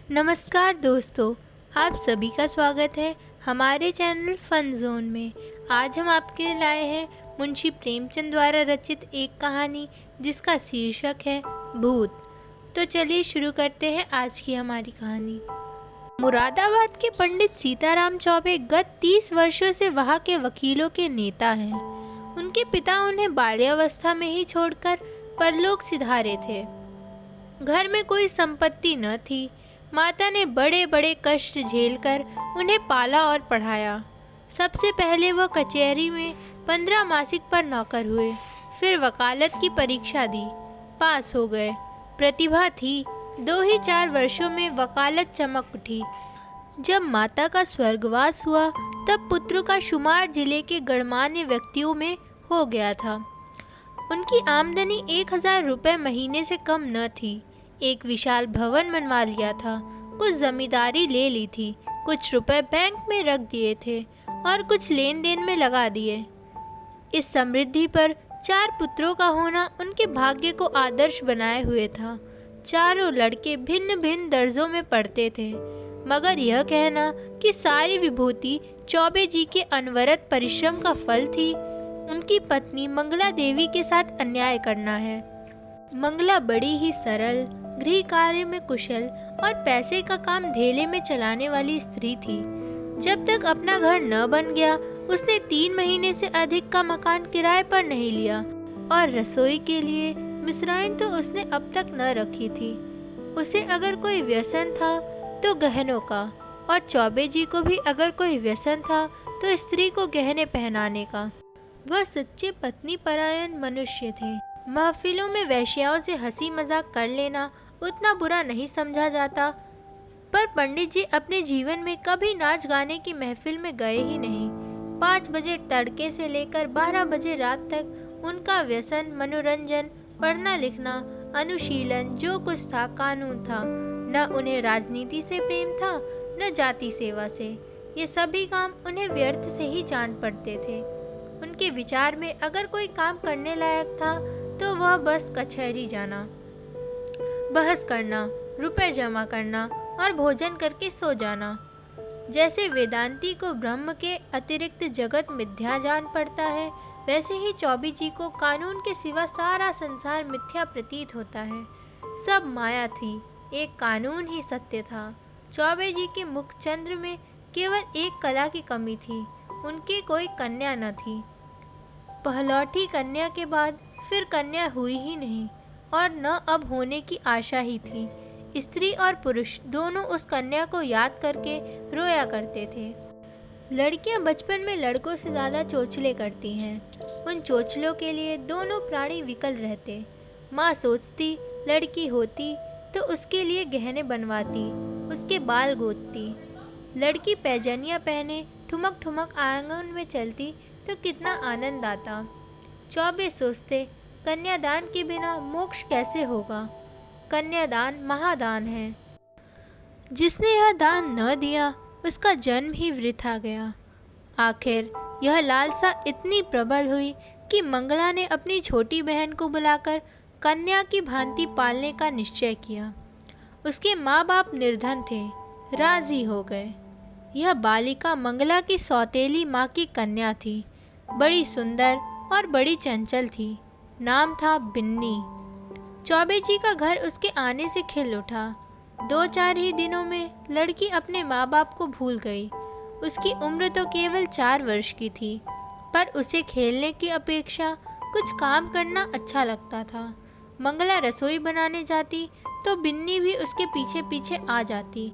नमस्कार दोस्तों, आप सभी का स्वागत है हमारे चैनल फन जोन में। आज हम आपके लिए लाए हैं मुंशी प्रेमचंद द्वारा रचित एक कहानी जिसका शीर्षक है भूत। तो चलिए शुरू करते हैं आज की हमारी कहानी। मुरादाबाद के पंडित सीताराम चौबे गत 30 वर्षों से वहाँ के वकीलों के नेता हैं। उनके पिता उन्हें बाल्यावस्था में ही छोड़कर परलोक सिधारे थे। घर में कोई संपत्ति न थी। माता ने बड़े बड़े कष्ट झेलकर उन्हें पाला और पढ़ाया। सबसे पहले वह कचहरी में 15 मासिक पर नौकर हुए, फिर वकालत की परीक्षा दी, पास हो गए। प्रतिभा थी, 2 ही 4 वर्षों में वकालत चमक उठी। जब माता का स्वर्गवास हुआ तब पुत्र का शुमार जिले के गणमान्य व्यक्तियों में हो गया था। उनकी आमदनी 1000 रुपये महीने से कम न थी। एक विशाल भवन बनवा लिया था, कुछ जमींदारी ले ली थी, कुछ रुपए बैंक में रख दिए थे और कुछ लेन देन में लगा दिए। इस समृद्धि पर 4 पुत्रों का होना उनके भाग्य को आदर्श बनाए हुए था। चारों लड़के भिन्न भिन्न दर्जों में पढ़ते थे, मगर यह कहना कि सारी विभूति चौबे जी के अनवरत परिश्रम का फल थी, उनकी पत्नी मंगला देवी के साथ अन्याय करना है। मंगला बड़ी ही सरल, गृह कार्य में कुशल और पैसे का काम धेले में चलाने वाली स्त्री थी। जब तक अपना घर न बन गया उसने 3 महीने से अधिक का मकान किराए पर नहीं लिया और रसोई के लिए मिश्राइन तो उसने अब तक न रखी थी। उसे अगर कोई व्यसन था तो गहनों का, और चौबे जी को भी अगर कोई व्यसन था तो स्त्री को गहने पहनाने का। वह सच्चे पत्नी परायण मनुष्य थे। महफिलों में वेश्याओं से हंसी मजाक कर लेना उतना बुरा नहीं समझा जाता, पर पंडित जी अपने जीवन में कभी नाच गाने की महफिल में गए ही नहीं। 5 बजे तड़के से लेकर 12 बजे रात तक उनका व्यसन मनोरंजन, पढ़ना लिखना, अनुशीलन जो कुछ था कानून था। न उन्हें राजनीति से प्रेम था न जाति सेवा से। ये सभी काम उन्हें व्यर्थ से ही जान पड़ते थे। उनके विचार में अगर कोई काम करने लायक था तो वह बस कचहरी जाना, बहस करना, रुपए जमा करना और भोजन करके सो जाना। जैसे वेदांती को ब्रह्म के अतिरिक्त जगत मिथ्या जान पड़ता है, वैसे ही चौबे जी को कानून के सिवा सारा संसार मिथ्या प्रतीत होता है। सब माया थी, एक कानून ही सत्य था। चौबे जी के मुखचंद्र में केवल एक कला की कमी थी, उनके कोई कन्या न थी। पहलौठी कन्या के बाद फिर कन्या हुई ही नहीं और न अब होने की आशा ही थी। स्त्री और पुरुष दोनों उस कन्या को याद करके रोया करते थे। लड़कियां बचपन में लड़कों से ज़्यादा चोचले करती हैं। उन चोचलों के लिए दोनों प्राणी विकल रहते। माँ सोचती लड़की होती तो उसके लिए गहने बनवाती, उसके बाल गोदती। लड़की पैजनियाँ पहने ठुमक ठुमक आंगन में चलती तो कितना आनंद आता। चौबे सोचते कन्यादान के बिना मोक्ष कैसे होगा। कन्यादान महादान है, जिसने यह दान न दिया उसका जन्म ही वृथा गया। आखिर यह लालसा इतनी प्रबल हुई कि मंगला ने अपनी छोटी बहन को बुलाकर कन्या की भांति पालने का निश्चय किया। उसके माँ बाप निर्धन थे, राजी हो गए। यह बालिका मंगला की सौतेली माँ की कन्या थी। बड़ी सुंदर और बड़ी चंचल थी। नाम था बिन्नी। चौबे जी का घर उसके आने से खिल उठा। 2-4 ही दिनों में लड़की अपने माँ बाप को भूल गई। उसकी उम्र तो केवल 4 वर्ष की थी, पर उसे खेलने की अपेक्षा कुछ काम करना अच्छा लगता था। मंगला रसोई बनाने जाती तो बिन्नी भी उसके पीछे पीछे आ जाती।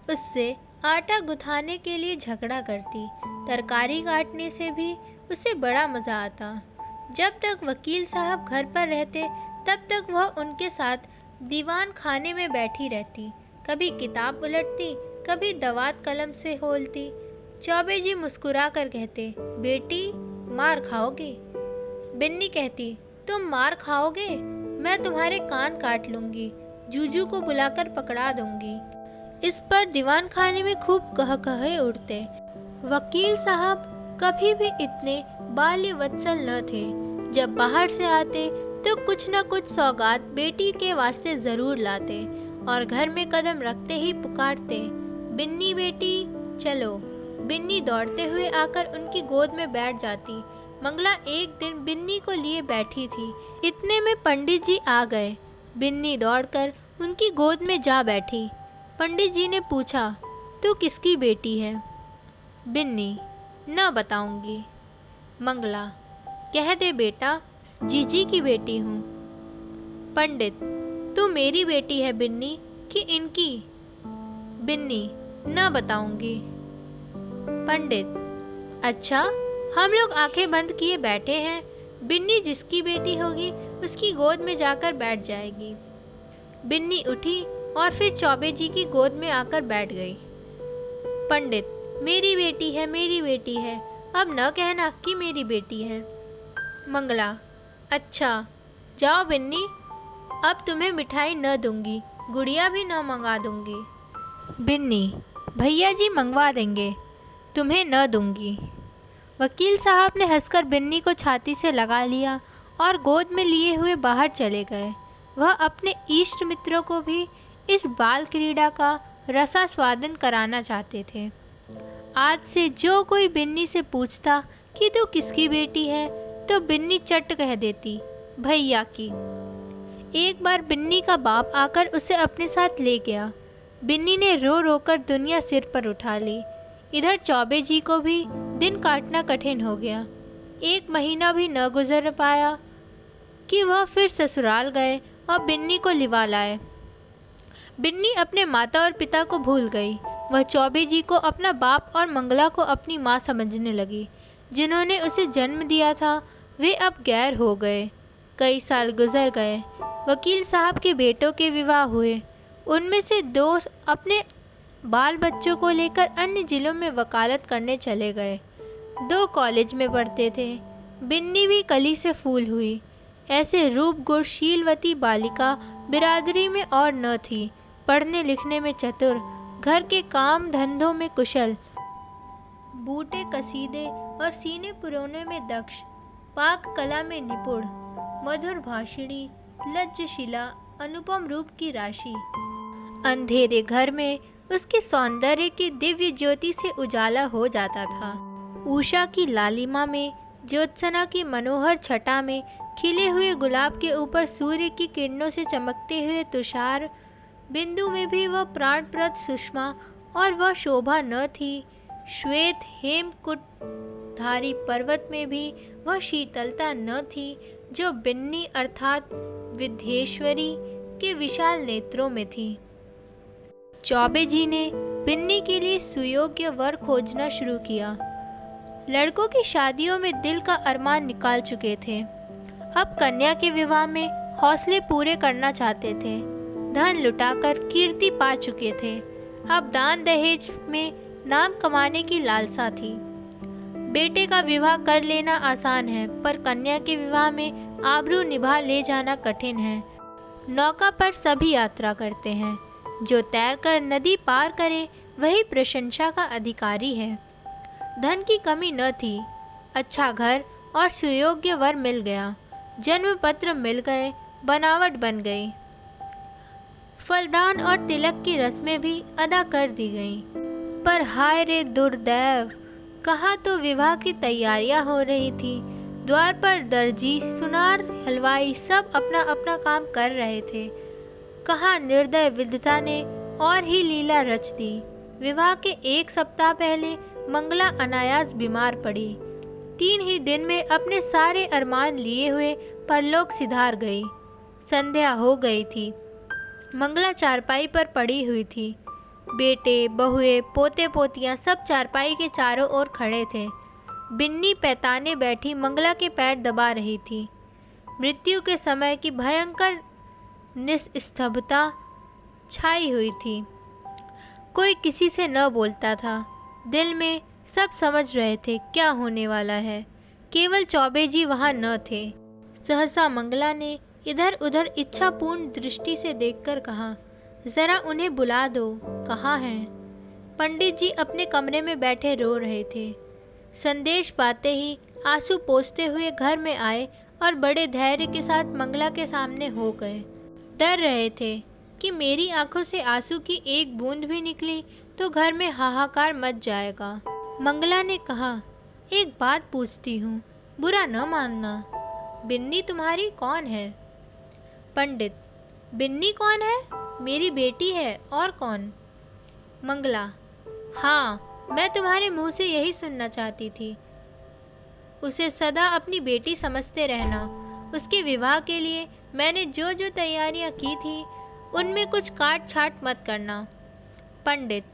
उससे आटा गुथाने के लिए झगड़ा करती। तरकारी काटने से भी उसे बड़ा मज़ा आता। जब तक वकील साहब घर पर रहते तब तक वह उनके साथ दीवान खाने में बैठी रहती। कभी किताब उलटती, कभी दवात कलम से होलती। चौबे जी मुस्कुरा कर कहते, बेटी मार खाओगी। बिन्नी कहती, तुम मार खाओगे? मैं तुम्हारे कान काट लूँगी, जूजू को बुलाकर पकड़ा दूँगी। इस पर दीवान खाने में खूब कहकहे उड़ते। वकील साहब कभी भी इतने बाल्य वत्सल न थे। जब बाहर से आते तो कुछ न कुछ सौगात बेटी के वास्ते ज़रूर लाते और घर में कदम रखते ही पुकारते, बिन्नी बेटी चलो। बिन्नी दौड़ते हुए आकर उनकी गोद में बैठ जाती। मंगला एक दिन बिन्नी को लिए बैठी थी। इतने में पंडित जी आ गए। बिन्नी दौड़कर उनकी गोद में जा बैठी। पंडित जी ने पूछा, तू किसकी बेटी है? बिन्नी, न बताऊंगी। मंगला, कह दे बेटा, जीजी की बेटी हूँ। पंडित, तू मेरी बेटी है बिन्नी कि इनकी? बिन्नी, न बताऊंगी। पंडित, अच्छा, हम लोग आंखें बंद किए बैठे हैं। बिन्नी जिसकी बेटी होगी उसकी गोद में जाकर बैठ जाएगी। बिन्नी उठी और फिर चौबे जी की गोद में आकर बैठ गई। पंडित, मेरी बेटी है, मेरी बेटी है, अब न कहना कि मेरी बेटी है। मंगला, अच्छा, जाओ बिन्नी, अब तुम्हें मिठाई न दूंगी, गुड़िया भी न मंगा दूंगी। बिन्नी, भैया जी मंगवा देंगे, तुम्हें न दूंगी। वकील साहब ने हंसकर बिन्नी को छाती से लगा लिया और गोद में लिए हुए बाहर चले गए। वह अपने इष्ट मित्रों को भी इस बाल क्रीड़ा का रसास्वादन कराना चाहते थे। आज से जो कोई बिन्नी से पूछता कि तू किसकी बेटी है, तो बिन्नी चट कह देती, भैया की। एक बार बिन्नी का बाप आकर उसे अपने साथ ले गया। बिन्नी ने रो रो कर दुनिया सिर पर उठा ली। इधर चौबे जी को भी दिन काटना कठिन हो गया। 1 महीना भी न गुजर पाया कि वह फिर ससुराल गए और बिन्नी को लिवा लाए। बिन्नी अपने माता और पिता को भूल गई। वह चौबे जी को अपना बाप और मंगला को अपनी माँ समझने लगी। जिन्होंने उसे जन्म दिया था वे अब गैर हो गए। कई साल गुजर गए। वकील साहब के बेटों के विवाह हुए। उनमें से 2 अपने बाल बच्चों को लेकर अन्य जिलों में वकालत करने चले गए। 2 कॉलेज में पढ़ते थे। बिन्नी भी कली से फूल हुई। ऐसे रूप गुणशीलवती बालिका बिरादरी में और न थी। पढ़ने लिखने में चतुर, घर के काम धंधों में कुशल, बूटे कसीदे और सीने पुरोने में दक्ष, पाक कला में निपुण, मधुर भाषिणी, लज्जशिला, अनुपम रूप की राशि। अंधेरे घर में उसके सौंदर्य की दिव्य ज्योति से उजाला हो जाता था। उषा की लालिमा में, ज्योत्सना की मनोहर छटा में, खिले हुए गुलाब के ऊपर सूर्य की किरणों से चमकते हुए तुषार बिंदु में भी वह प्राणप्रद सुषमा और वह शोभा न थी। श्वेत हेमकूटधारी पर्वत में भी वह शीतलता न थी जो बिन्नी अर्थात विद्येश्वरी के विशाल नेत्रों में थी। चौबे जी ने बिन्नी के लिए सुयोग्य वर खोजना शुरू किया। लड़कों की शादियों में दिल का अरमान निकाल चुके थे। अब कन्या के विवाह में हौसले पूरे करना चाहते थे। धन लुटाकर कीर्ति पा चुके थे। अब दान दहेज में नाम कमाने की लालसा थी। बेटे का विवाह कर लेना आसान है, पर कन्या के विवाह में आबरू निभा ले जाना कठिन है। नौका पर सभी यात्रा करते हैं। जो तैरकर नदी पार करे वही प्रशंसा का अधिकारी है। धन की कमी न थी। अच्छा घर और सुयोग्य वर मिल गया। जन्म पत्र मिल गए, बनावट बन गई। फलदान और तिलक की रस्में भी अदा कर दी गईं। पर हाय रे दुर्दैव, कहाँ तो विवाह की तैयारियां हो रही थी। द्वार पर दर्जी, सुनार, हलवाई सब अपना अपना काम कर रहे थे। कहाँ निर्दय विधता ने और ही लीला रच दी। विवाह के 1 सप्ताह पहले मंगला अनायास बीमार पड़ी। 3 ही दिन में अपने सारे अरमान लिए हुए परलोक सिधार गई। संध्या हो गई थी। मंगला चारपाई पर पड़ी हुई थी। बेटे, बहुएं, पोते पोतियां सब चारपाई के चारों ओर खड़े थे। बिन्नी पैताने बैठी मंगला के पैर दबा रही थी। मृत्यु के समय की भयंकर निस्तब्धता छाई हुई थी। कोई किसी से न बोलता था। दिल में सब समझ रहे थे क्या होने वाला है। केवल चौबे जी वहाँ न थे। सहसा मंगला ने इधर उधर इच्छापूर्ण दृष्टि से देखकर कहा, जरा उन्हें बुला दो, कहाँ हैं? पंडित जी अपने कमरे में बैठे रो रहे थे। संदेश पाते ही आंसू पोंछते हुए घर में आए और बड़े धैर्य के साथ मंगला के सामने हो गए। डर रहे थे कि मेरी आंखों से आंसू की एक बूंद भी निकली तो घर में हाहाकार मच जाएगा। मंगला ने कहा, एक बात पूछती हूँ, बुरा न मानना, बिन्नी तुम्हारी कौन है? पंडित, बिन्नी कौन है? मेरी बेटी है, और कौन? मंगला, हाँ, मैं तुम्हारे मुंह से यही सुनना चाहती थी। उसे सदा अपनी बेटी समझते रहना। उसके विवाह के लिए मैंने जो जो तैयारियां की थी उनमें कुछ काट छाट मत करना। पंडित,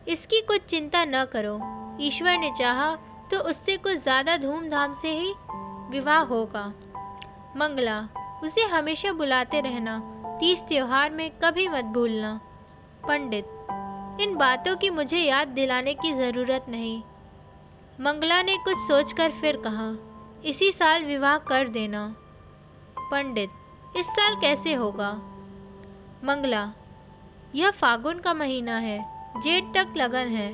इसकी कुछ चिंता न करो, ईश्वर ने चाहा तो उससे कुछ ज़्यादा धूमधाम से ही विवाह होगा। मंगला, उसे हमेशा बुलाते रहना, तीज त्योहार में कभी मत भूलना। पंडित, इन बातों की मुझे याद दिलाने की ज़रूरत नहीं। मंगला ने कुछ सोचकर फिर कहा, इसी साल विवाह कर देना। पंडित, इस साल कैसे होगा? मंगला, यह फागुन का महीना है, जेठ तक लगन है।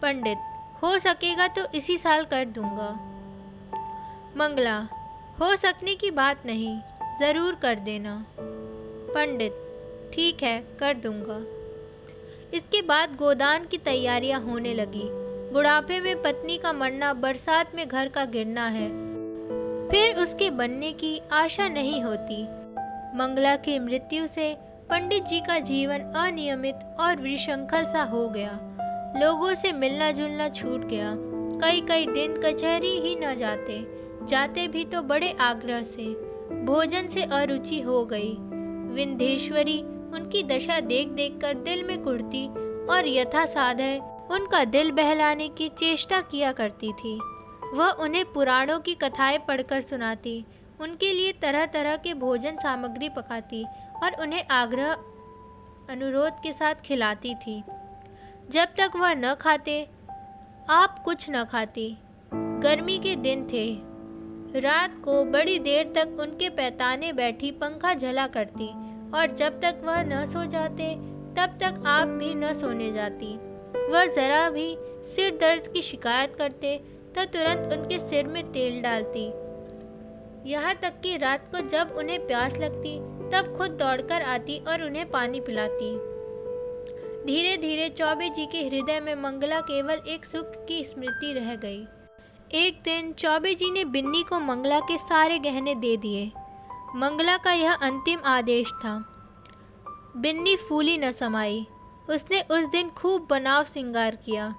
पंडित, हो सकेगा तो इसी साल कर दूंगा। मंगला, हो सकने की बात नहीं, ज़रूर कर देना। पंडित, ठीक है, कर दूंगा। इसके बाद गोदान की तैयारियां होने लगी। बुढ़ापे में पत्नी का मरना बरसात में घर का गिरना है, फिर उसके बनने की आशा नहीं होती। मंगला की मृत्यु से पंडित जी का जीवन अनियमित और विशृंखल सा हो गया। लोगों से मिलना जुलना छूट गया। कई कई दिन कचहरी ही न जाते, जाते भी तो बड़े आग्रह से। भोजन से अरुचि हो गई। विंध्येश्वरी उनकी दशा देख देख कर दिल में कुढ़ती और यथासाध्य उनका दिल बहलाने की चेष्टा किया करती थी। वह उन्हें पुराणों की कथाएं पढ़कर सुनाती, उनके लिए तरह तरह के भोजन सामग्री पकाती और उन्हें आग्रह अनुरोध के साथ खिलाती थी। जब तक वह न खाते, आप कुछ न खाती। गर्मी के दिन थे। रात को बड़ी देर तक उनके पैताने बैठी पंखा झला करती और जब तक वह न सो जाते तब तक आप भी न सोने जाती। वह ज़रा भी सिर दर्द की शिकायत करते तो तुरंत उनके सिर में तेल डालती। यहाँ तक कि रात को जब उन्हें प्यास लगती तब खुद दौड़कर आती और उन्हें पानी पिलाती। धीरे धीरे चौबे जी के हृदय में मंगला केवल एक सुख की स्मृति रह गई। एक दिन चौबे जी ने बिन्नी को मंगला के सारे गहने दे दिए। मंगला का यह अंतिम आदेश था। बिन्नी फूली न समाई। उसने उस दिन खूब बनाव श्रृंगार किया।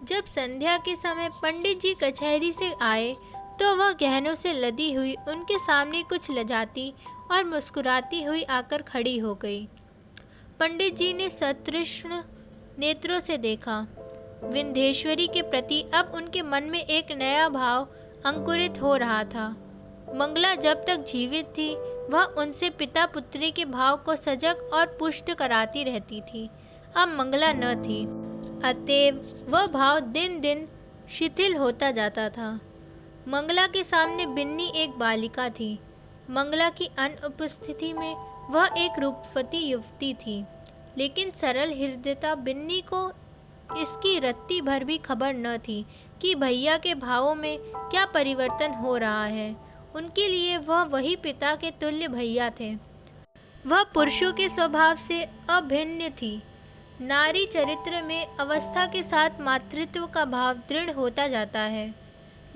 जब संध्या के समय पंडित जी कचहरी से आए तो वह गहनों से लदी हुई उनके सामने कुछ लजाती और मुस्कुराती हुई आकर खड़ी हो गई। पंडित जी ने सतृष्ण नेत्रों से देखा। विंध्येश्वरी के प्रति अब उनके मन में एक नया भाव अंकुरित हो रहा था। मंगला जब तक जीवित थी वह उनसे पिता पुत्री के भाव को सजग और पुष्ट कराती रहती थी। अब मंगला न थी, अतएव वह भाव दिन दिन शिथिल होता जाता था। मंगला के सामने बिन्नी एक बालिका थी। मंगला की अनुपस्थिति में वह एक रूपवती युवती थी, लेकिन सरल हृदयता बिन्नी को इसकी रत्ती भर भी खबर न थी कि भैया के भावों में क्या परिवर्तन हो रहा है। उनके लिए वह वही पिता के तुल्य भैया थे। वह पुरुषों के स्वभाव से अभिन्न थी। नारी चरित्र में अवस्था के साथ मातृत्व का भाव दृढ़ होता जाता है।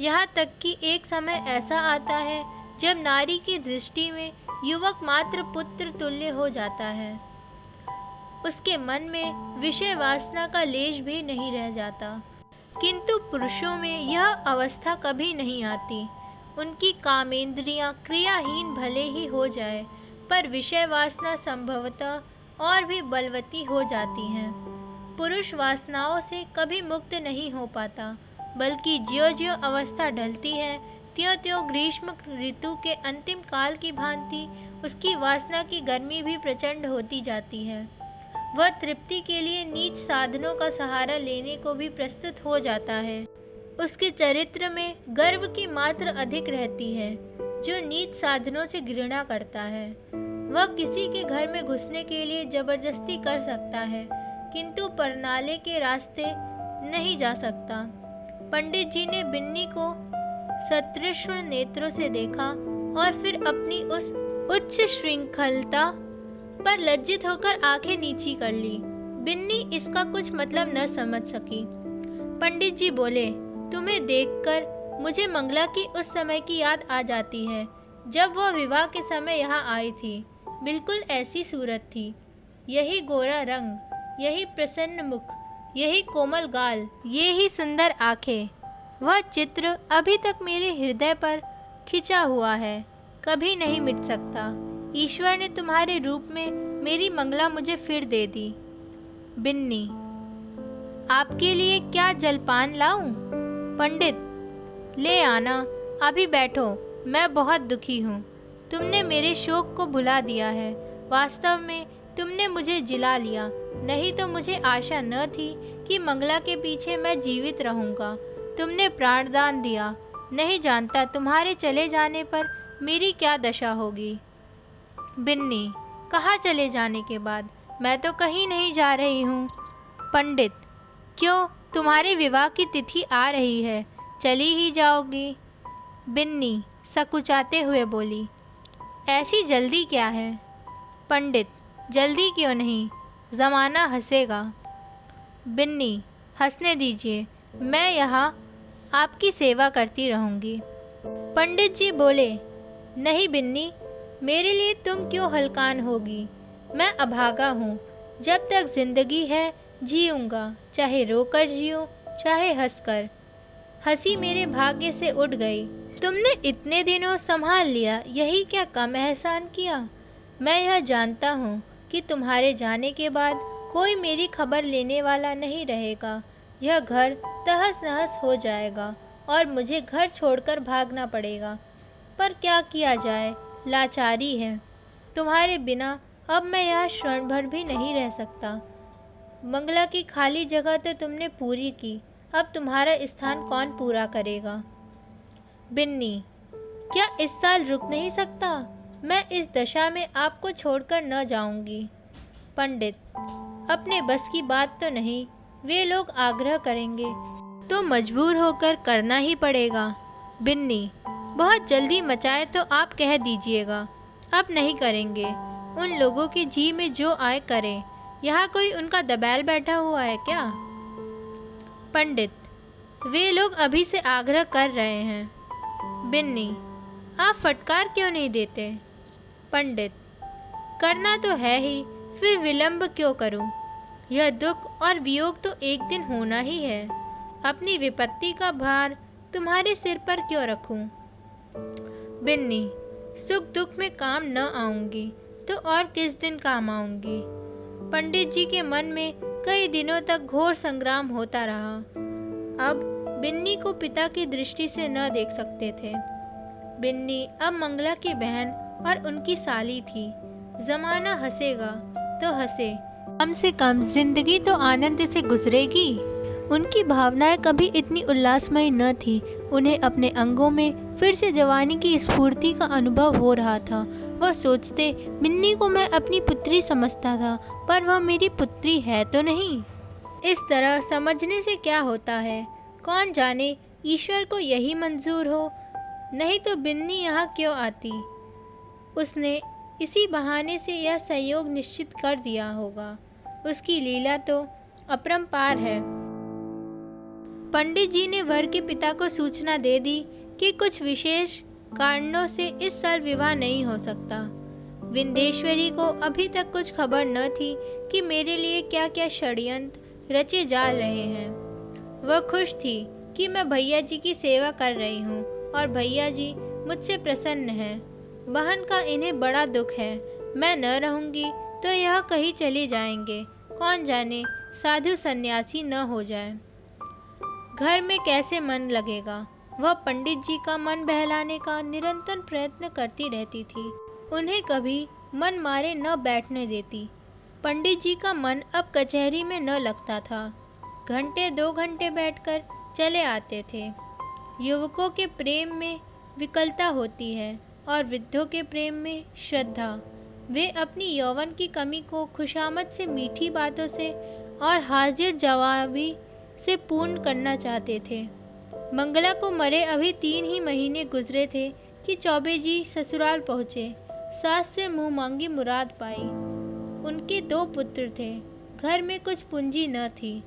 यहाँ तक कि एक समय ऐसा आता है जब नारी की दृष्टि में युवक मात्र पुत्र तुल्य हो जाता है। उसके मन में विषय वासना का लेश भी नहीं रह जाता। किंतु पुरुषों में यह अवस्था कभी नहीं आती। उनकी कामेंद्रियां क्रियाहीन भले ही हो जाए, पर विषय वासना संभवतः और भी बलवती हो जाती हैं। पुरुष वासनाओं से कभी मुक्त नहीं हो पाता, बल्कि ज्यों-ज्यों अवस्था ढलती है त्यों-त्यों ग्रीष्म ऋतु के अंतिम काल की भांति उसकी वासना की गर्मी भी प्रचंड होती जाती है। वह तृप्ति के लिए नीच साधनों का सहारा लेने को भी प्रस्तुत हो जाता है। उसके चरित्र में गर्व की मात्रा अधिक रहती है, जो नीच साधनों से घृणा करता है। वह किसी के घर में घुसने के लिए जबरदस्ती कर सकता है, किंतु परनाले के रास्ते नहीं जा सकता। पंडित जी ने बिन्नी को सतृष्ण नेत्रों से देखा और फिर अपनी उस उच्च श्रृंखलता पर लज्जित होकर आंखें नीची कर ली। बिन्नी इसका कुछ मतलब न समझ सकी। पंडित जी बोले, तुम्हें देखकर मुझे मंगला की उस समय की याद आ जाती है जब वह विवाह के समय यहाँ आई थी। बिल्कुल ऐसी सूरत थी, यही गोरा रंग, यही प्रसन्न मुख, यही कोमल गाल, ये ही सुंदर आंखें। वह चित्र अभी तक मेरे हृदय पर खिंचा हुआ है, कभी नहीं मिट सकता। ईश्वर ने तुम्हारे रूप में मेरी मंगला मुझे फिर दे दी। बिन्नी, आपके लिए क्या जलपान लाऊं? पंडित, ले आना, अभी बैठो, मैं बहुत दुखी हूँ। तुमने मेरे शोक को भुला दिया है। वास्तव में तुमने मुझे जिला लिया, नहीं तो मुझे आशा न थी कि मंगला के पीछे मैं जीवित रहूँगा। तुमने प्राणदान दिया, नहीं जानता तुम्हारे चले जाने पर मेरी क्या दशा होगी। बिन्नी, कहाँ चले जाने के बाद? मैं तो कहीं नहीं जा रही हूँ। पंडित, क्यों, तुम्हारे विवाह की तिथि आ रही है, चली ही जाओगी। बिन्नी सकुचाते हुए बोली, ऐसी जल्दी क्या है? पंडित, जल्दी क्यों नहीं, ज़माना हंसेगा। बिन्नी, हंसने दीजिए, मैं यहाँ आपकी सेवा करती रहूँगी। पंडित जी बोले, नहीं बिन्नी, मेरे लिए तुम क्यों हलकान होगी। मैं अभागा हूँ, जब तक जिंदगी है जीऊँगा, चाहे रोकर जीऊँ चाहे हंसकर। हंसी मेरे भाग्य से उड़ गई। तुमने इतने दिनों संभाल लिया, यही क्या कम एहसान किया। मैं यह जानता हूँ कि तुम्हारे जाने के बाद कोई मेरी खबर लेने वाला नहीं रहेगा। यह घर तहस नहस हो जाएगा और मुझे घर छोड़कर भागना पड़ेगा। पर क्या किया जाए, लाचारी है। तुम्हारे बिना अब मैं यहाँ क्षण भर भी नहीं रह सकता। मंगला की खाली जगह तो तुमने पूरी की, अब तुम्हारा स्थान कौन पूरा करेगा। बिन्नी, क्या इस साल रुक नहीं सकता? मैं इस दशा में आपको छोड़कर न जाऊंगी। पंडित, अपने बस की बात तो नहीं, वे लोग आग्रह करेंगे तो मजबूर होकर करना ही पड़ेगा। बिन्नी, बहुत जल्दी मचाए तो आप कह दीजिएगा, अब नहीं करेंगे। उन लोगों की जी में जो आए करें, यहाँ कोई उनका दबैल बैठा हुआ है क्या। पंडित, वे लोग अभी से आग्रह कर रहे हैं। बिन्नी, आप फटकार क्यों नहीं देते। पंडित, करना तो है ही, फिर विलंब क्यों करूं। यह दुख और वियोग तो एक दिन होना ही है। अपनी विपत्ति का भार तुम्हारे सिर पर क्यों रखूं। बिन्नी, सुख दुख में काम न आऊंगी तो और किस दिन काम आऊंगी। पंडित जी के मन में कई दिनों तक घोर संग्राम होता रहा। अब बिन्नी को पिता की दृष्टि से न देख सकते थे। बिन्नी अब मंगला की बहन और उनकी साली थी। जमाना हंसेगा तो हंसे, कम से कम जिंदगी तो आनंद से गुजरेगी। उनकी भावनाएं कभी इतनी उल्लासमयी न थी। उन्हें अपने अंगों में फिर से जवानी की स्फूर्ति का अनुभव हो रहा था। वह सोचते, बिन्नी को मैं अपनी पुत्री समझता था, पर वह मेरी पुत्री है तो नहीं। इस तरह समझने से क्या होता है, कौन जाने ईश्वर को यही मंजूर हो। नहीं तो बिन्नी यहाँ क्यों आती। उसने इसी बहाने से यह संयोग निश्चित कर दिया होगा। उसकी लीला तो अपरंपार है। पंडित जी ने वर के पिता को सूचना दे दी कि कुछ विशेष कारणों से इस साल विवाह नहीं हो सकता। विंदेश्वरी को अभी तक कुछ खबर न थी कि मेरे लिए क्या क्या षड्यंत्र रचे जा रहे हैं। वह खुश थी कि मैं भैया जी की सेवा कर रही हूँ और भैया जी मुझसे प्रसन्न हैं। बहन का इन्हें बड़ा दुख है। मैं न रहूँगी तो यह कहीं चले जाएंगे। कौन जाने साधु सन्यासी न हो जाए। घर में कैसे मन लगेगा। वह पंडित जी का मन बहलाने का निरंतर प्रयत्न करती रहती थी। उन्हें कभी मन मारे न बैठने देती। पंडित जी का मन अब कचहरी में न लगता था। घंटे 2 घंटे बैठकर चले आते थे। युवकों के प्रेम में विकलता होती है और वृद्धों के प्रेम में श्रद्धा। वे अपनी यौवन की कमी को खुशामद से, मीठी बातों से और हाजिर जवाबी से पूर्ण करना चाहते थे। मंगला को मरे अभी 3 ही महीने गुजरे थे कि चौबे जी ससुराल पहुँचे। सास से मुँह मांगी मुराद पाई। उनके 2 पुत्र थे। घर में कुछ पूंजी न थी।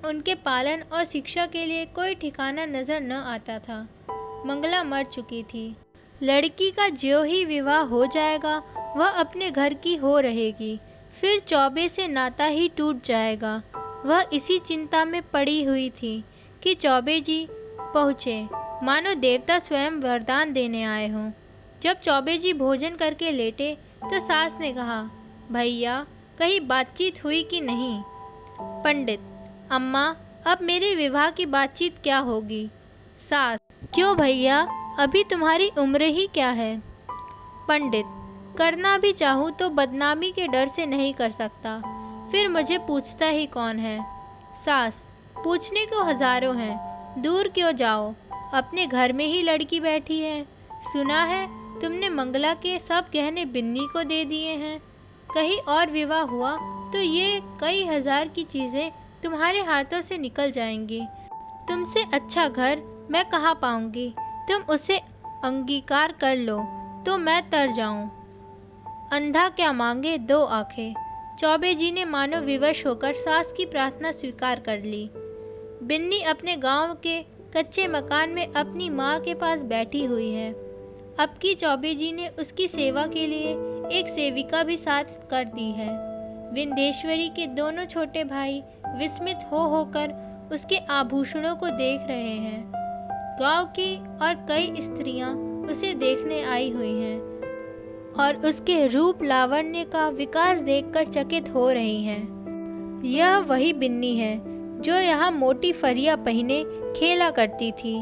उनके पालन और शिक्षा के लिए कोई ठिकाना नजर न आता था। मंगला मर चुकी थी। लड़की का ज्यों ही विवाह हो जाएगा वह अपने घर की हो रहेगी, फिर चौबे से नाता ही टूट जाएगा। वह इसी चिंता में पड़ी हुई थी कि चौबे जी पहुँचे, मानो देवता स्वयं वरदान देने आए हों। जब चौबे जी भोजन करके लेटे तो सास ने कहा, भैया कहीं बातचीत हुई कि नहीं? पंडित, अम्मा अब मेरे विवाह की बातचीत क्या होगी? सास, क्यों भैया, अभी तुम्हारी उम्र ही क्या है? पंडित, करना भी चाहूँ तो बदनामी के डर से नहीं कर सकता, फिर मुझे पूछता ही कौन है? सास, पूछने को हजारों हैं, दूर क्यों जाओ, अपने घर में ही लड़की बैठी है। सुना है तुमने मंगला के सब गहने बिन्नी को दे दिए हैं। कहीं और विवाह हुआ तो ये कई हजार की चीज़ें तुम्हारे हाथों से निकल जाएंगी। तुमसे अच्छा घर मैं कहाँ पाऊंगी? तुम उसे अंगीकार कर लो तो मैं तर जाऊं। अंधा क्या मांगे 2 आंखें। चौबे जी ने मानो विवश होकर सास की प्रार्थना स्वीकार कर ली। बिन्नी अपने गांव के कच्चे मकान में अपनी माँ के पास बैठी हुई है। अब की चौबे जी ने उसकी सेवा के लिए एक सेविका भी साथ कर दी है। विंध्येश्वरी के दोनों छोटे भाई विस्मित होकर उसके आभूषणों को देख रहे हैं। गांव की और कई स्त्रियां उसे देखने आई हुई हैं और उसके रूप लावण्य का विकास देखकर चकित हो रही हैं। यह वही बिन्नी है जो यहाँ मोटी फरिया पहने खेला करती थी।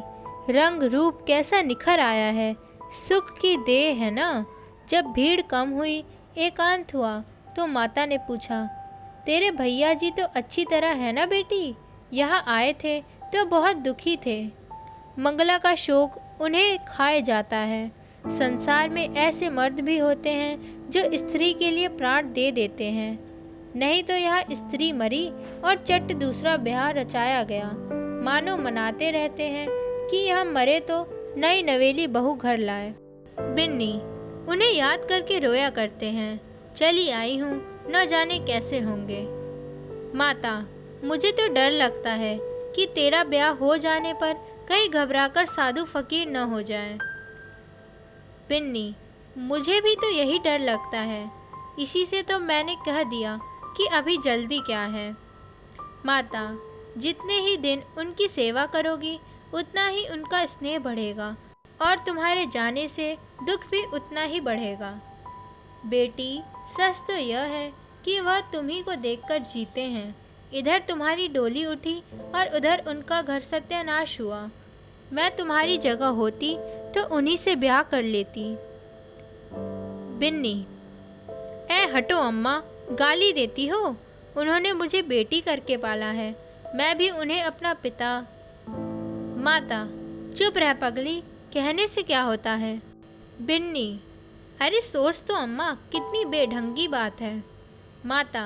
रंग रूप कैसा निखर आया है, सुख की देह है ना। जब भीड़ कम हुई, एकांत हुआ तो माता ने पूछा, तेरे भैया जी तो अच्छी तरह है ना बेटी? यहाँ आए थे तो बहुत दुखी थे। मंगला का शोक उन्हें खाए जाता है। संसार में ऐसे मर्द भी होते हैं जो स्त्री के लिए प्राण दे देते हैं, नहीं तो यह स्त्री मरी और चट दूसरा ब्याह रचाया गया। मानो मनाते रहते हैं कि यह मरे तो नई नवेली बहू घर लाए। बिन्नी उन्हें याद करके रोया करते हैं। चली आई हूँ, न जाने कैसे होंगे। माता, मुझे तो डर लगता है कि तेरा ब्याह हो जाने पर कहीं घबराकर साधु फकीर न हो जाए। बिन्नी, मुझे भी तो यही डर लगता है, इसी से तो मैंने कह दिया कि अभी जल्दी क्या है। माता, जितने ही दिन उनकी सेवा करोगी उतना ही उनका स्नेह बढ़ेगा और तुम्हारे जाने से दुख भी उतना ही बढ़ेगा। बेटी, सच तो यह है कि वह तुम्ही को देखकर जीते हैं। इधर तुम्हारी डोली उठी और उधर उनका घर सत्यानाश हुआ। मैं तुम्हारी जगह होती तो उन्हीं से ब्याह कर लेती। बिन्नी, ए हटो अम्मा, गाली देती हो। उन्होंने मुझे बेटी करके पाला है, मैं भी उन्हें अपना पिता। माता, चुप रह पगली, कहने से क्या होता है। बिन्नी, अरे सोच तो अम्मा, कितनी बेढंगी बात है। माता,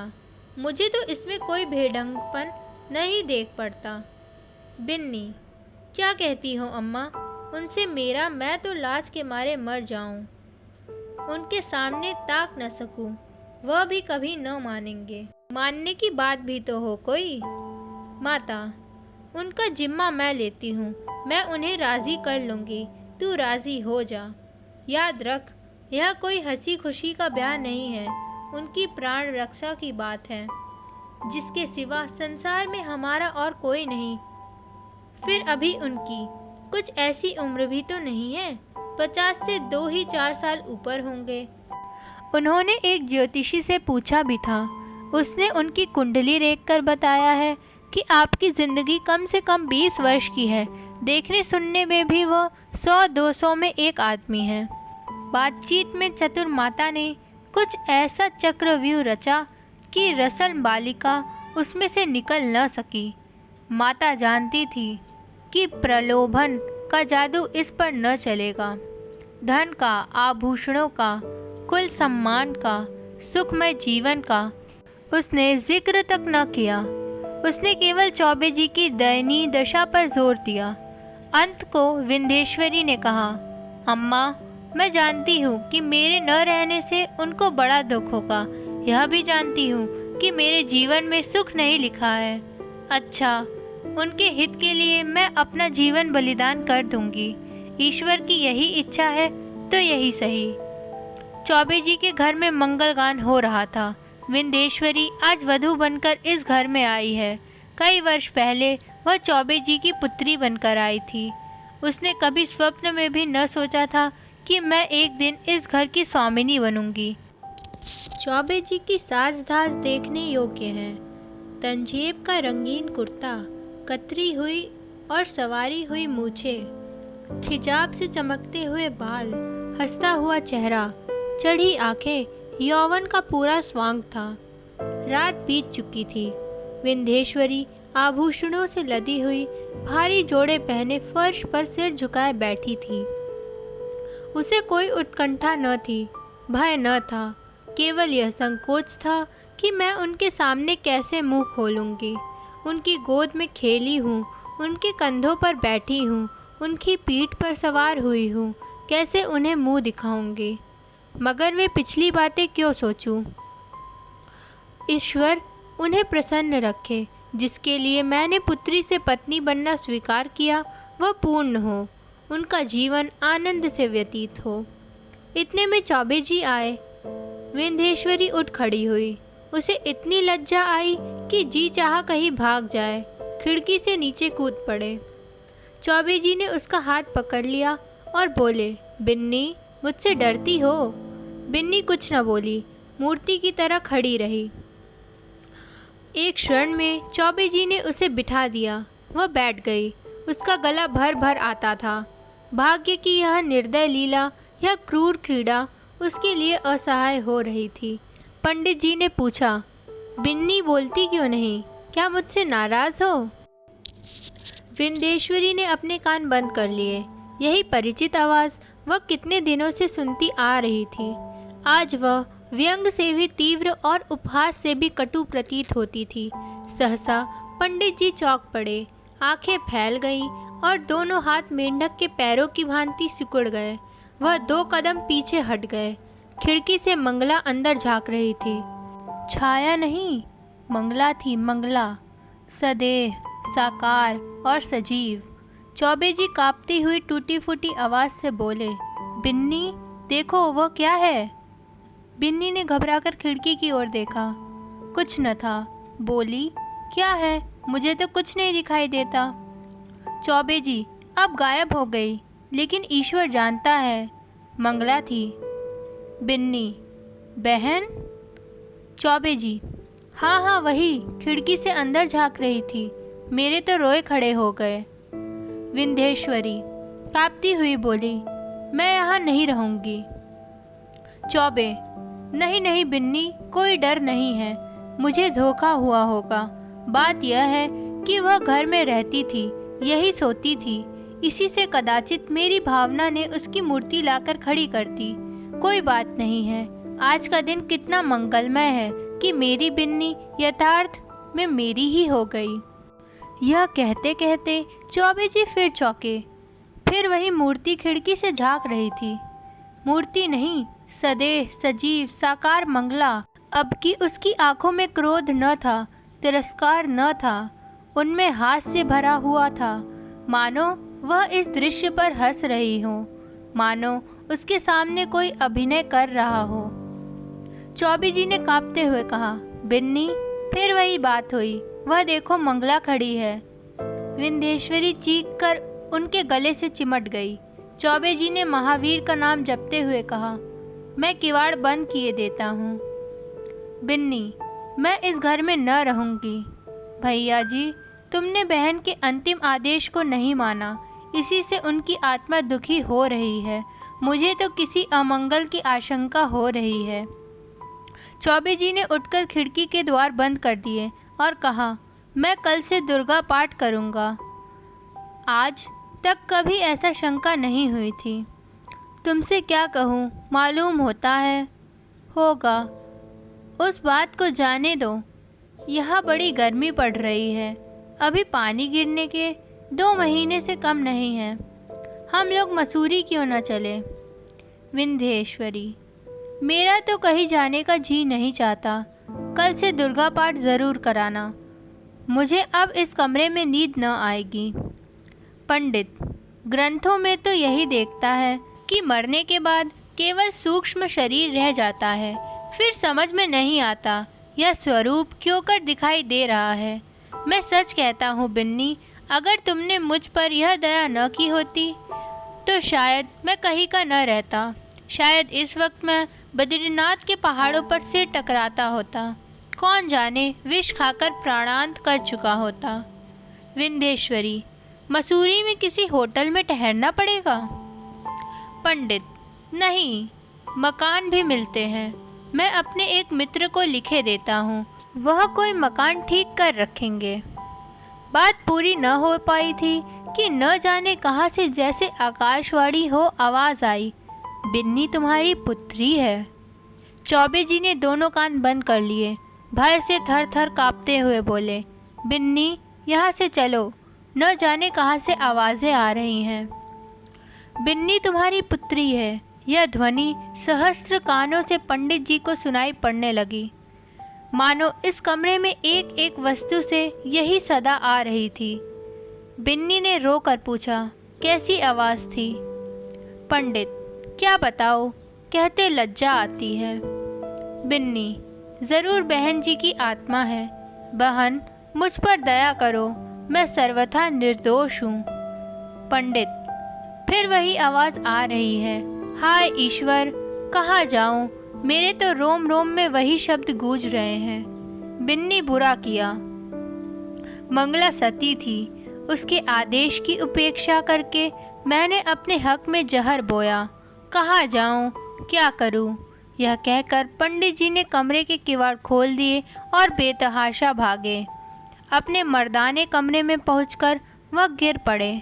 मुझे तो इसमें कोई बेढंगपन नहीं देख पड़ता। बिन्नी, क्या कहती हो अम्मा? उनसे मेरा, मैं तो लाज के मारे मर जाऊं। उनके सामने ताक न सकूं, वह भी कभी न मानेंगे। मानने की बात भी तो हो कोई। माता, उनका जिम्मा मैं लेती हूँ, मैं उन्हें राज़ी कर लूँगी, तू राज़ी हो जा। याद रख, यह कोई हंसी खुशी का ब्याह नहीं है, उनकी प्राण रक्षा की बात है, जिसके सिवा संसार में हमारा और कोई नहीं। फिर अभी उनकी कुछ ऐसी उम्र भी तो नहीं है, 50 से 2 ही 4 साल ऊपर होंगे। उन्होंने एक ज्योतिषी से पूछा भी था, उसने उनकी कुंडली देखकर बताया है कि आपकी ज़िंदगी कम से कम 20 वर्ष की है। देखने सुनने में भी वो 100-200 में एक आदमी है। बातचीत में चतुर माता ने कुछ ऐसा चक्रव्यूह रचा कि रसल बालिका उसमें से निकल न सकी। माता जानती थी कि प्रलोभन का जादू इस पर न चलेगा। धन का, आभूषणों का, कुल सम्मान का, सुखमय जीवन का उसने जिक्र तक न किया। उसने केवल चौबे जी की दयनीय दशा पर जोर दिया। अंत को विंध्येश्वरी ने कहा, अम्मा, मैं जानती हूँ कि मेरे न रहने से उनको बड़ा दुख होगा, यह भी जानती हूँ कि मेरे जीवन में सुख नहीं लिखा है। अच्छा, उनके हित के लिए मैं अपना जीवन बलिदान कर दूंगी। ईश्वर की यही इच्छा है तो यही सही। चौबे जी के घर में मंगल गान हो रहा था। विंध्येश्वरी आज वधू बनकर इस घर में आई है। कई वर्ष पहले वह चौबे जी की पुत्री बनकर आई थी। उसने कभी स्वप्न में भी न सोचा था कि मैं एक दिन इस घर की स्वामिनी बनूंगी। चौबे जी की साज धाज देखने योग्य है। तंजेब का रंगीन कुर्ता, कतरी हुई और सवारी हुई मूछें, खिजाब से चमकते हुए बाल, हंसता हुआ चेहरा, चढ़ी आंखें, यौवन का पूरा स्वांग था। रात बीत चुकी थी। विंध्येश्वरी आभूषणों से लदी हुई भारी जोड़े पहने फर्श पर सिर झुकाए बैठी थी। उसे कोई उत्कंठा न थी, भय न था, केवल यह संकोच था कि मैं उनके सामने कैसे मुंह खोलूंगी। उनकी गोद में खेली हूँ, उनके कंधों पर बैठी हूँ, उनकी पीठ पर सवार हुई हूँ, कैसे उन्हें मुंह दिखाऊंगी। मगर वे पिछली बातें क्यों सोचूं? ईश्वर उन्हें प्रसन्न रखे। जिसके लिए मैंने पुत्री से पत्नी बनना स्वीकार किया वह पूर्ण हो, उनका जीवन आनंद से व्यतीत हो। इतने में चौबे जी आए। विंध्येश्वरी उठ खड़ी हुई। उसे इतनी लज्जा आई कि जी चाहा कहीं भाग जाए, खिड़की से नीचे कूद पड़े। चौबे जी ने उसका हाथ पकड़ लिया और बोले, बिन्नी, मुझसे डरती हो? बिन्नी कुछ न बोली, मूर्ति की तरह खड़ी रही। एक क्षण में चौबे जी ने उसे बिठा दिया। वह बैठ गई। उसका गला भर भर आता था। भाग्य की यह निर्दय लीला, यह क्रूर क्रीड़ा उसके लिए असहाय हो रही थी। पंडित जी ने पूछा, बिन्नी बोलती क्यों नहीं? क्या मुझसे नाराज हो? विंध्येश्वरी ने अपने कान बंद कर लिए। यही परिचित आवाज़ वह कितने दिनों से सुनती आ रही थी। आज वह व्यंग से भी तीव्र और उपहास से भी कटु प्रतीत होती थी। सहसा पंडित जी चौंक पड़े, आंखें फैल गईं और दोनों हाथ मेंढक के पैरों की भांति सिकुड़ गए। वह 2 कदम पीछे हट गए। खिड़की से मंगला अंदर झांक रही थी। छाया नहीं, मंगला थी, मंगला, सदेह, साकार और सजीव। चौबे जी कांपती हुई टूटी फूटी आवाज़ से बोले, बिन्नी, देखो वह क्या है? बिन्नी ने घबराकर खिड़की की ओर देखा। कुछ न था। बोली, क्या है? मुझे तो कुछ नहीं दिखाई देता। चौबे जी अब गायब हो गई, लेकिन ईश्वर जानता है। मंगला थी। बिन्नी, बहन? चौबे जी, हाँ हाँ वही, खिड़की से अंदर झांक रही थी। मेरे तो रोए खड़े हो गए। विंध्येश्वरी कांपती हुई बोली, मैं यहाँ नहीं रहूँगी। चौबे, नहीं नहीं बिन्नी, कोई डर नहीं है, मुझे धोखा हुआ होगा। बात यह है कि वह घर में रहती थी, यही सोती थी, इसी से कदाचित मेरी भावना ने उसकी मूर्ति लाकर खड़ी कर दी। कोई बात नहीं है। आज का दिन कितना मंगलमय है कि मेरी बिन्नी यथार्थ में मेरी ही हो गई। यह कहते कहते चौबे जी फिर चौंके। फिर वही मूर्ति खिड़की से झांक रही थी। मूर्ति नहीं, सदेह, सजीव, साकार मंगला। अब की उसकी आंखों में क्रोध न था, तिरस्कार न था, उनमें हास्य भरा हुआ था। मानो वह इस दृश्य पर हंस रही हो, मानो उसके सामने कोई अभिनय कर रहा हो। चौबे जी ने कांपते हुए कहा, बिन्नी, फिर वही बात हुई, वह देखो मंगला खड़ी है। विंध्येश्वरी चीख कर उनके गले से चिमट गई। चौबे जी ने महावीर का नाम जपते हुए कहा, मैं किवाड़ बंद किए देता हूँ। बिन्नी, मैं इस घर में न रहूँगी। भैया जी, तुमने बहन के अंतिम आदेश को नहीं माना, इसी से उनकी आत्मा दुखी हो रही है। मुझे तो किसी अमंगल की आशंका हो रही है। चौबे जी ने उठकर खिड़की के द्वार बंद कर दिए और कहा, मैं कल से दुर्गा पाठ करूँगा। आज तक कभी ऐसा शंका नहीं हुई थी। तुमसे क्या कहूँ, मालूम होता है, होगा। उस बात को जाने दो। यहाँ बड़ी गर्मी पड़ रही है। अभी पानी गिरने के 2 महीने से कम नहीं है। हम लोग मसूरी क्यों न चले? विंध्येश्वरी, मेरा तो कहीं जाने का जी नहीं चाहता। कल से दुर्गा पाठ ज़रूर कराना। मुझे अब इस कमरे में नींद न आएगी। पंडित, ग्रंथों में तो यही देखता है कि मरने के बाद केवल सूक्ष्म शरीर रह जाता है। फिर समझ में नहीं आता यह स्वरूप क्यों कर दिखाई दे रहा है। मैं सच कहता हूँ बिन्नी, अगर तुमने मुझ पर यह दया न की होती तो शायद मैं कहीं का न रहता। शायद इस वक्त मैं बद्रीनाथ के पहाड़ों पर से टकराता होता। कौन जाने विष खाकर प्राणांत कर चुका होता। विंध्येश्वरी, मसूरी में किसी होटल में ठहरना पड़ेगा। पंडित, नहीं, मकान भी मिलते हैं। मैं अपने एक मित्र को लिखे देता हूँ, वह कोई मकान ठीक कर रखेंगे। बात पूरी न हो पाई थी कि न जाने कहाँ से जैसे आकाशवाणी हो आवाज़ आई, बिन्नी तुम्हारी पुत्री है। चौबे जी ने दोनों कान बंद कर लिए, भय से थर थर काँपते हुए बोले, बिन्नी यहाँ से चलो, न जाने कहाँ से आवाज़ें आ रही हैं। बिन्नी तुम्हारी पुत्री है। यह ध्वनि सहस्त्र कानों से पंडित जी को सुनाई पड़ने लगी, मानो इस कमरे में एक एक वस्तु से यही सदा आ रही थी। बिन्नी ने रो कर पूछा, कैसी आवाज़ थी? पंडित, क्या बताओ, कहते लज्जा आती है। बिन्नी, ज़रूर बहन जी की आत्मा है। बहन, मुझ पर दया करो, मैं सर्वथा निर्दोष हूँ। पंडित, फिर वही आवाज़ आ रही है, हाय ईश्वर, कहाँ जाऊँ? मेरे तो रोम रोम में वही शब्द गूंज रहे हैं। बिन्नी, बुरा किया। मंगला सती थी, उसके आदेश की उपेक्षा करके मैंने अपने हक में जहर बोया। कहाँ जाऊँ, क्या करूँ? यह कहकर पंडित जी ने कमरे के किवाड़ खोल दिए और बेतहाशा भागे। अपने मर्दाने कमरे में पहुंचकर वह गिर पड़े।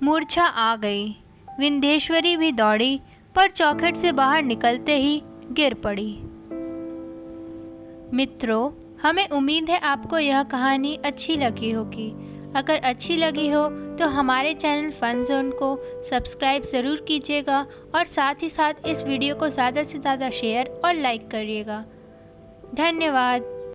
मूर्छा आ गई। विंध्येश्वरी भी दौड़ी, पर चौखट से बाहर निकलते ही गिर पड़ी। मित्रों, हमें उम्मीद है आपको यह कहानी अच्छी लगी होगी। अगर अच्छी लगी हो तो हमारे चैनल फन जोन को सब्सक्राइब ज़रूर कीजिएगा और साथ ही साथ इस वीडियो को ज़्यादा से ज़्यादा शेयर और लाइक करिएगा। धन्यवाद।